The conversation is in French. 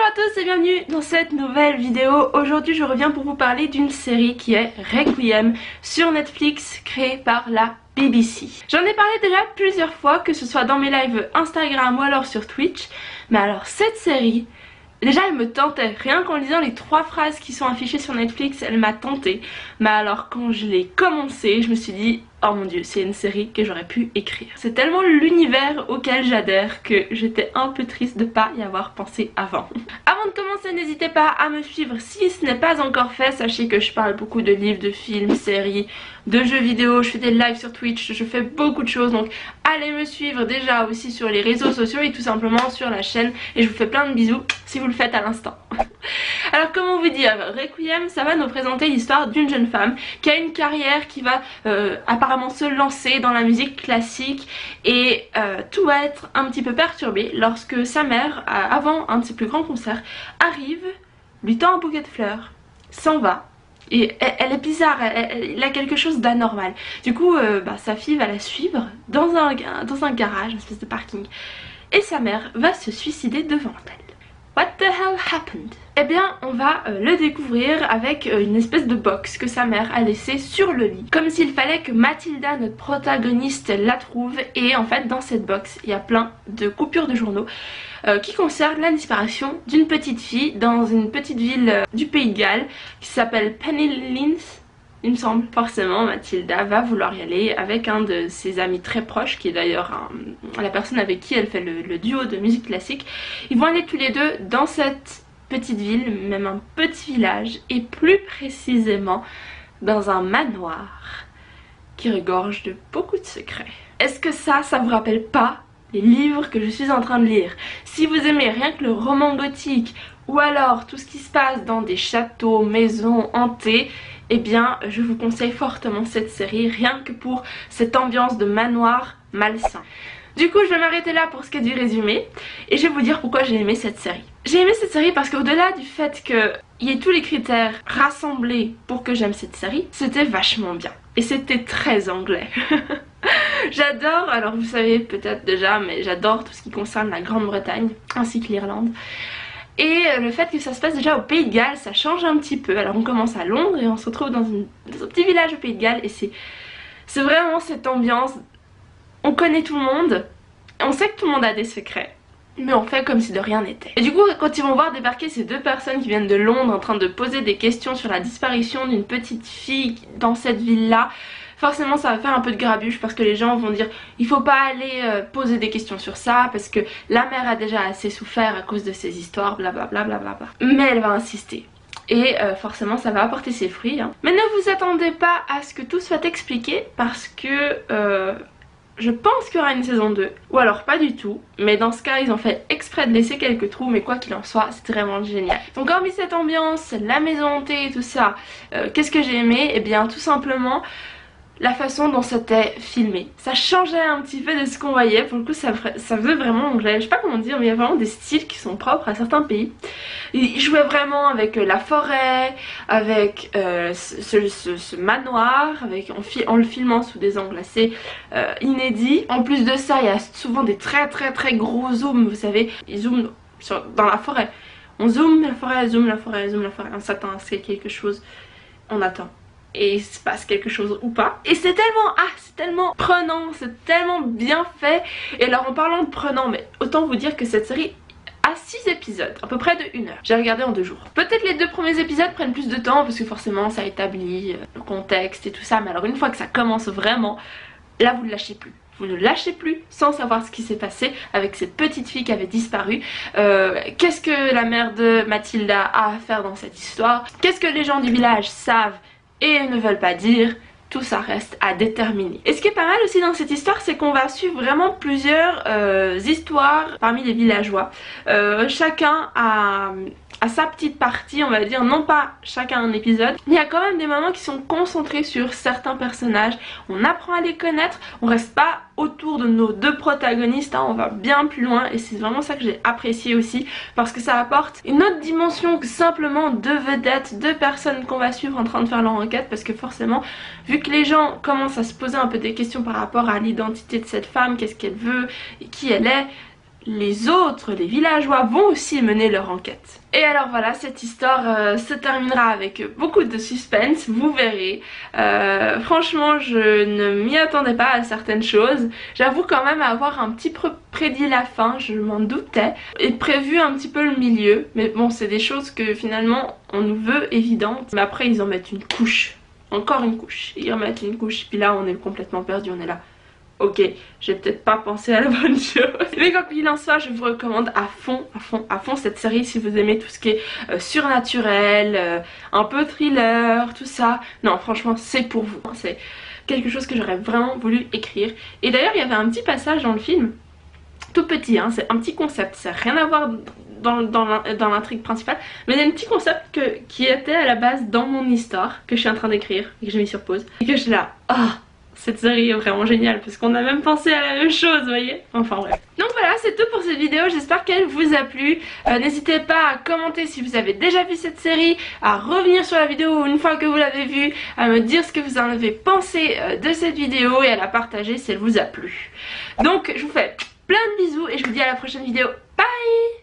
à tous et bienvenue dans cette nouvelle vidéo. Aujourd'hui je reviens pour vous parler d'une série qui est Requiem sur Netflix, créée par la BBC. J'en ai parlé déjà plusieurs fois, que ce soit dans mes lives Instagram ou alors sur Twitch. Mais alors cette série, déjà elle me tentait, rien qu'en lisant les 3 phrases qui sont affichées sur Netflix, elle m'a tenté. Mais alors quand je l'ai commencé, je me suis dit oh mon dieu, c'est une série que j'aurais pu écrire. C'est tellement l'univers auquel j'adhère que j'étais un peu triste de pas y avoir pensé avant. Avant de commencer, n'hésitez pas à me suivre si ce n'est pas encore fait. Sachez que je parle beaucoup de livres, de films, séries, de jeux vidéo, je fais des lives sur Twitch, je fais beaucoup de choses. Donc allez me suivre déjà aussi sur les réseaux sociaux et tout simplement sur la chaîne. Et je vous fais plein de bisous si vous le faites à l'instant. Alors comment vous dire, Requiem, ça va nous présenter l'histoire d'une jeune femme qui a une carrière, qui va apparemment se lancer dans la musique classique et tout va être un petit peu perturbé lorsque sa mère, avant un de ses plus grands concerts, arrive, lui tend un bouquet de fleurs, s'en va. Et elle est bizarre, elle a quelque chose d'anormal. Du coup, sa fille va la suivre dans un garage, une espèce de parking. Et sa mère va se suicider devant elle. What the hell happened? Eh bien on va le découvrir avec une espèce de box que sa mère a laissée sur le lit, comme s'il fallait que Mathilda, notre protagoniste, la trouve. Et en fait dans cette box il y a plein de coupures de journaux qui concernent la disparition d'une petite fille dans une petite ville du Pays de Galles qui s'appelle Pennylins. Il me semble. Forcément Mathilda va vouloir y aller avec un de ses amis très proches, qui est d'ailleurs la personne avec qui elle fait le duo de musique classique. Ils vont aller tous les deux dans cette petite ville, même un petit village, et plus précisément dans un manoir qui regorge de beaucoup de secrets. Est-ce que ça vous rappelle pas les livres que je suis en train de lire? Si vous aimez rien que le roman gothique ou alors tout ce qui se passe dans des châteaux, maisons hantées, eh bien je vous conseille fortement cette série, rien que pour cette ambiance de manoir malsain. Du coup je vais m'arrêter là pour ce qui est du résumé et je vais vous dire pourquoi j'ai aimé cette série. J'ai aimé cette série parce qu'au-delà du fait qu'il y ait tous les critères rassemblés pour que j'aime cette série, c'était vachement bien et c'était très anglais. J'adore, alors vous savez peut-être déjà, mais j'adore tout ce qui concerne la Grande-Bretagne ainsi que l'Irlande. Et le fait que ça se passe déjà au Pays de Galles, ça change un petit peu. Alors on commence à Londres et on se retrouve dans un petit village au Pays de Galles. Et c'est vraiment cette ambiance. On connaît tout le monde, on sait que tout le monde a des secrets, mais on fait comme si de rien n'était. Et du coup quand ils vont voir débarquer ces 2 personnes qui viennent de Londres en train de poser des questions sur la disparition d'une petite fille dans cette ville-là, forcément ça va faire un peu de grabuge parce que les gens vont dire il faut pas aller poser des questions sur ça parce que la mère a déjà assez souffert à cause de ces histoires, blablabla. Mais elle va insister. Et forcément ça va apporter ses fruits. Mais ne vous attendez pas à ce que tout soit expliqué parce que je pense qu'il y aura une saison 2. Ou alors pas du tout. Mais dans ce cas ils ont fait exprès de laisser quelques trous. Mais quoi qu'il en soit c'est vraiment génial. Donc hormis cette ambiance, la maison hantée et tout ça, qu'est-ce que j'ai aimé? Eh bien tout simplement la façon dont c'était filmé. Ça changeait un petit peu de ce qu'on voyait. Pour le coup ça faisait vraiment anglais. Je sais pas comment dire mais il y a vraiment des styles qui sont propres à certains pays. Ils jouaient vraiment avec la forêt, avec ce manoir, en le filmant sous des angles assez inédits. En plus de ça il y a souvent des très gros zooms, vous savez. Ils zooment dans la forêt. On zoome la forêt, zoome la forêt, zoome la forêt. On s'attend à ce qu'il y ait quelque chose. On attend. Et il se passe quelque chose ou pas. Et c'est tellement prenant, c'est tellement bien fait. Et alors en parlant de prenant, mais autant vous dire que cette série a 6 épisodes, à peu près de 1 heure. J'ai regardé en 2 jours. Peut-être les 2 premiers épisodes prennent plus de temps parce que forcément ça établit le contexte et tout ça. Mais alors une fois que ça commence vraiment, là vous ne lâchez plus. Vous ne lâchez plus sans savoir ce qui s'est passé avec cette petite fille qui avait disparu. Qu'est-ce que la mère de Mathilda a à faire dans cette histoire? Qu'est-ce que les gens du village savent et ne veulent pas dire? Tout ça reste à déterminer. Et ce qui est pas mal aussi dans cette histoire, c'est qu'on va suivre vraiment plusieurs histoires parmi les villageois. Chacun a sa petite partie, on va dire, non pas chacun un épisode. Il y a quand même des moments qui sont concentrés sur certains personnages. On apprend à les connaître, on reste pas autour de nos 2 protagonistes, on va bien plus loin et c'est vraiment ça que j'ai apprécié aussi parce que ça apporte une autre dimension que simplement 2 vedettes, 2 personnes qu'on va suivre en train de faire leur enquête, parce que forcément vu que les gens commencent à se poser un peu des questions par rapport à l'identité de cette femme, qu'est-ce qu'elle veut et qui elle est, les villageois vont aussi mener leur enquête. Et alors voilà, cette histoire se terminera avec beaucoup de suspense, vous verrez. Franchement, je ne m'y attendais pas à certaines choses. J'avoue quand même avoir un petit peu prédit la fin, je m'en doutais. Et prévu un petit peu le milieu. Mais bon, c'est des choses que finalement on nous veut évidentes. Mais après ils en mettent une couche. Encore une couche. Ils en mettent une couche. Puis là on est complètement perdu, on est là. Ok, j'ai peut-être pas pensé à la bonne chose. Mais quoi qu'il en soit, je vous recommande à fond cette série si vous aimez tout ce qui est surnaturel, un peu thriller, tout ça. Non, franchement, c'est pour vous. C'est quelque chose que j'aurais vraiment voulu écrire. Et d'ailleurs, il y avait un petit passage dans le film, tout petit, hein, c'est un petit concept, ça n'a rien à voir dans l'intrigue principale, mais il y a un petit concept qui était à la base dans mon histoire, que je suis en train d'écrire, et que j'ai mis sur pause, et que je suis là, cette série est vraiment géniale parce qu'on a même pensé à la même chose, vous voyez. Enfin bref. Donc voilà, c'est tout pour cette vidéo, j'espère qu'elle vous a plu. N'hésitez pas à commenter si vous avez déjà vu cette série, à revenir sur la vidéo une fois que vous l'avez vue, à me dire ce que vous en avez pensé de cette vidéo et à la partager si elle vous a plu. Donc je vous fais plein de bisous et je vous dis à la prochaine vidéo. Bye!